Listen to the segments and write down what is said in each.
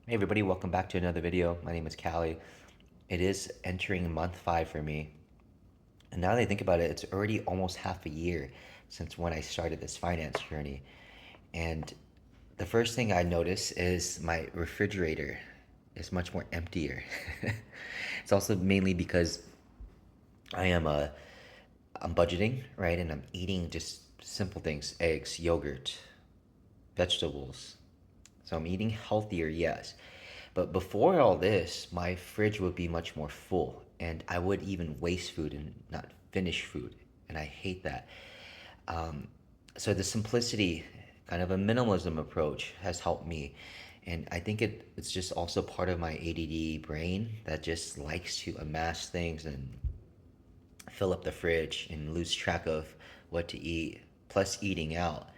Hey everybody, welcome back to another video. My name is Callie. It is entering month 5 for me. And now that I think about it, it's already almost half a year since when I started this finance journey. And the first thing I notice is my refrigerator is much more emptier. It's also mainly because I am I'm budgeting, right? And I'm eating just simple things, eggs, yogurt, vegetables. So I'm eating healthier, yes. But before all this, my fridge would be much more full, and I would even waste food and not finish food, and I hate that. Um, so the simplicity, kind of a minimalism approach, has helped me, and I think it's just also part of my ADD brain that just likes to amass things and fill up the fridge and lose track of what to eat. Plus, eating out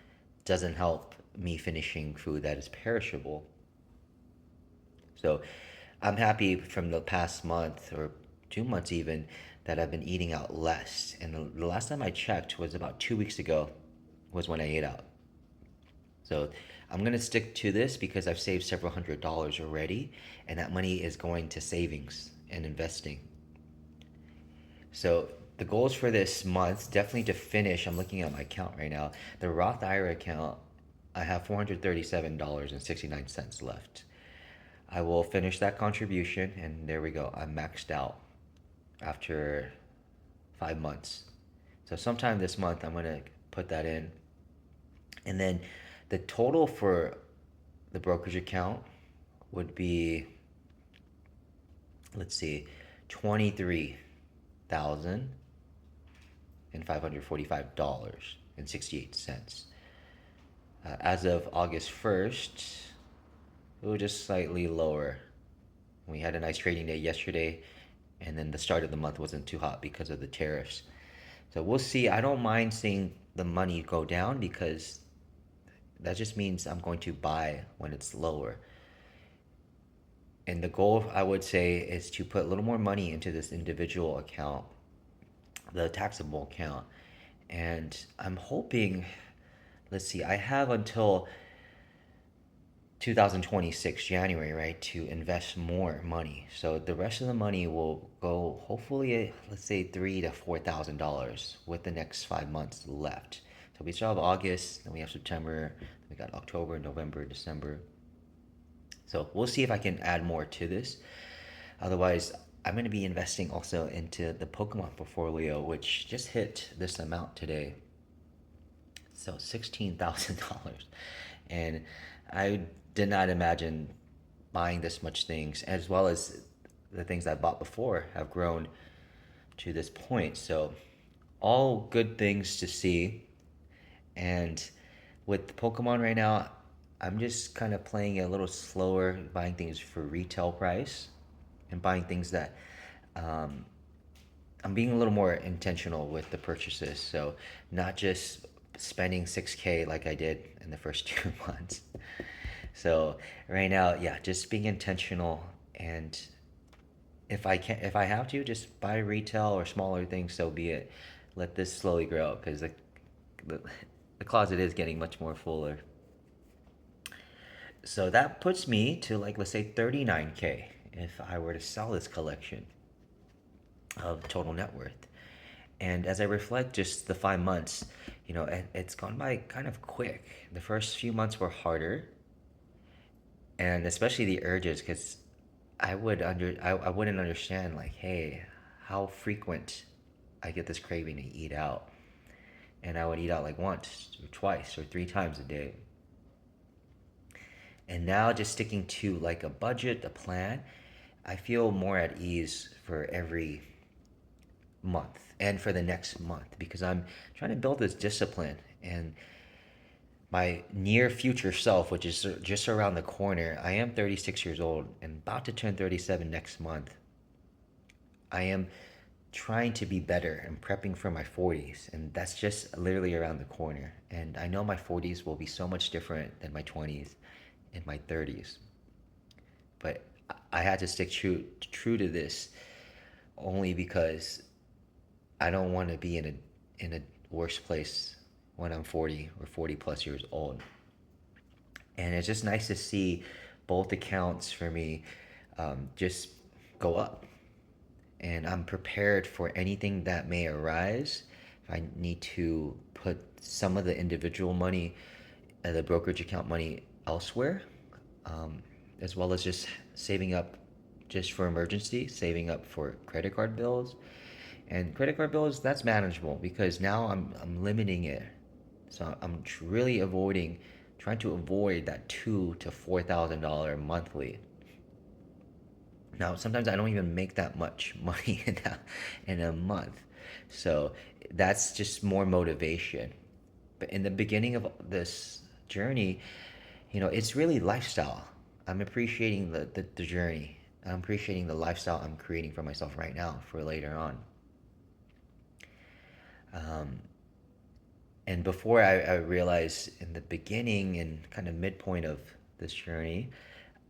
doesn't help me finishing food that is perishable. So I'm happy from the past month or 2 months even that I've been eating out less. And the last time I checked was about 2 weeks ago was when I ate out. So I'm gonna stick to this because I've saved several $100s already, and that money is going to savings and investing. So the goals for this month definitely to finish. I'm looking at my account right now. The Roth IRA account, I have $437.69 left. I will finish that contribution, and there we go. I'm maxed out after 5 months. So sometime this month, I'm gonna put that in, and then the total for the brokerage account would be, let's see, 23,545.68. As of August 1st, it was just slightly lower. We had a nice trading day yesterday, and then the start of the month wasn't too hot because of the tariffs. So we'll see. I don't mind seeing the money go down because that just means I'm going to buy when it's lower. And the goal, I would say, is to put a little more money into this individual account, the taxable account. And I'm hoping, let's see, I have until 2026 January, right, to invest more money. So the rest of the money will go hopefully, let's say $3,000 to $4,000 with the next 5 months left. So we still have August, then we have September, we got October, November, December. So we'll see if I can add more to this. Otherwise, I'm going to be investing also into the Pokemon portfolio, which just hit this amount today. So $16,000. And I did not imagine buying this much things, as well as the things I bought before have grown to this point. So all good things to see. And with Pokemon right now, I'm just kind of playing it a little slower, buying things for retail price and buying things that um, I'm being a little more intentional with the purchases. So not just spending 6K like I did in the first 2 months. So right now, yeah, just being intentional, and if I have to, just buy retail or smaller things, so be it. Let this slowly grow because the the closet is getting much more fuller. So that puts me to, like, let's say 39K if I were to sell this collection of total net worth. And as I reflect just the 5 months, it's gone by kind of quick. The first few months were harder, and especially the urges, because I wouldn't understand, like, hey, how frequent I get this craving to eat out, and I would eat out like once or twice or 3 times a day. And now just sticking to like a budget, a plan, I feel more at ease for every month and for the next month because I'm trying to build this discipline, and my near future self, which is just around the corner. I am 36 years old and about to turn 37 next month. I am trying to be better and prepping for my 40s, and that's just literally around the corner. And I know my 40s will be so much different than my 20s and my 30s. But I had to stick true to this only because I don't want to be in a worse place when I'm 40 or 40 plus years old. And it's just nice to see both accounts for me just go up, and I'm prepared for anything that may arise. If I need to put some of the individual money, the brokerage account money elsewhere, um, as well as just saving up just for emergency, saving up for credit card bills. And credit card bills, that's manageable because now I'm limiting it. So I'm really avoiding, trying to avoid that $2,000 to $4,000 monthly. Now, sometimes I don't even make that much money in a month. So that's just more motivation. But in the beginning of this journey, it's really lifestyle. I'm appreciating the journey. I'm appreciating the lifestyle I'm creating for myself right now for later on. Um, and before I realized in the beginning and kind of midpoint of this journey,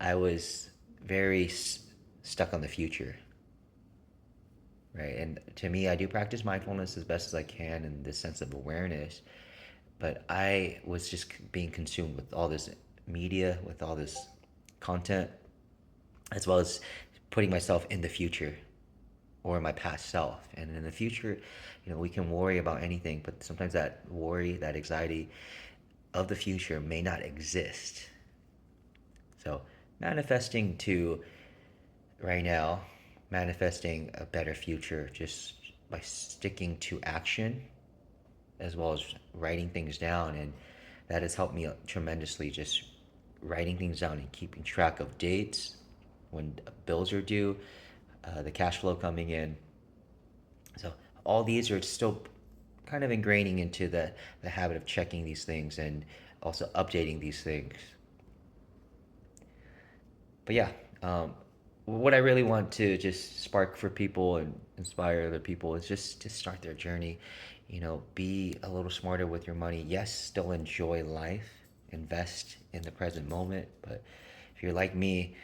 I was very stuck on the future, right? And to me, I do practice mindfulness as best as I can and this sense of awareness, but I was just being consumed with all this media, with all this content, as well as putting myself in the future or my past self. And in the future, we can worry about anything, but sometimes that worry, that anxiety of the future may not exist. So, manifesting to right now, manifesting a better future just by sticking to action as well as writing things down. And that has helped me tremendously, just writing things down and keeping track of dates, when bills are due, the cash flow coming in. So all these are still kind of ingraining into the habit of checking these things and also updating these things. But yeah, what I really want to just spark for people and inspire other people is just to start their journey. Be a little smarter with your money. Yes, still enjoy life, invest in the present moment. But if you're like me,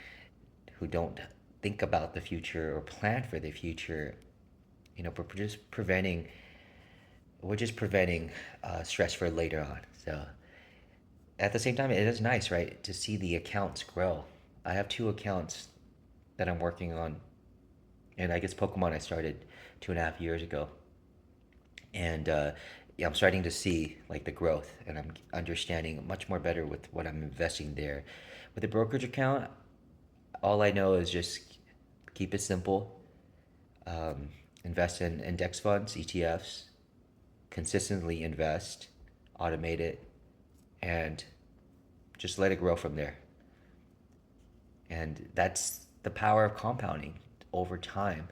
who don't think about the future or plan for the future, we're just preventing stress for later on. So at the same time, it is nice, right, to see the accounts grow. I have two accounts that I'm working on, and I guess Pokemon I started 2.5 years ago, and yeah, I'm starting to see like the growth, and I'm understanding much more better with what I'm investing there. With the brokerage account, all I know is just keep it simple. Um, Invest in index funds, ETFs, consistently invest, automate it, and just let it grow from there. And that's the power of compounding over time.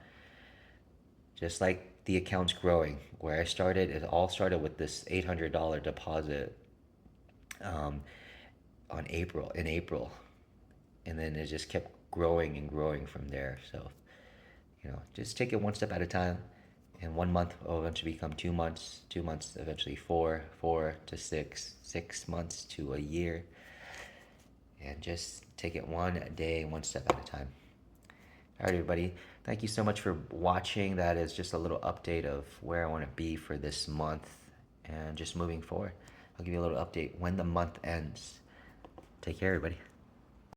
Just like the accounts growing, where I started, it all started with this $800 deposit um, in April, and then it just kept growing and growing from there. So just take it one step at a time. And 1 month will eventually become 2 months, 2 months eventually four, 4 to 6, 6 months to a year, and just take it one day, one step at a time. All right, everybody. Thank you so much for watching. That is just a little update of where I want to be for this month and just moving forward. I'll give you a little update when the month ends. Take care, everybody.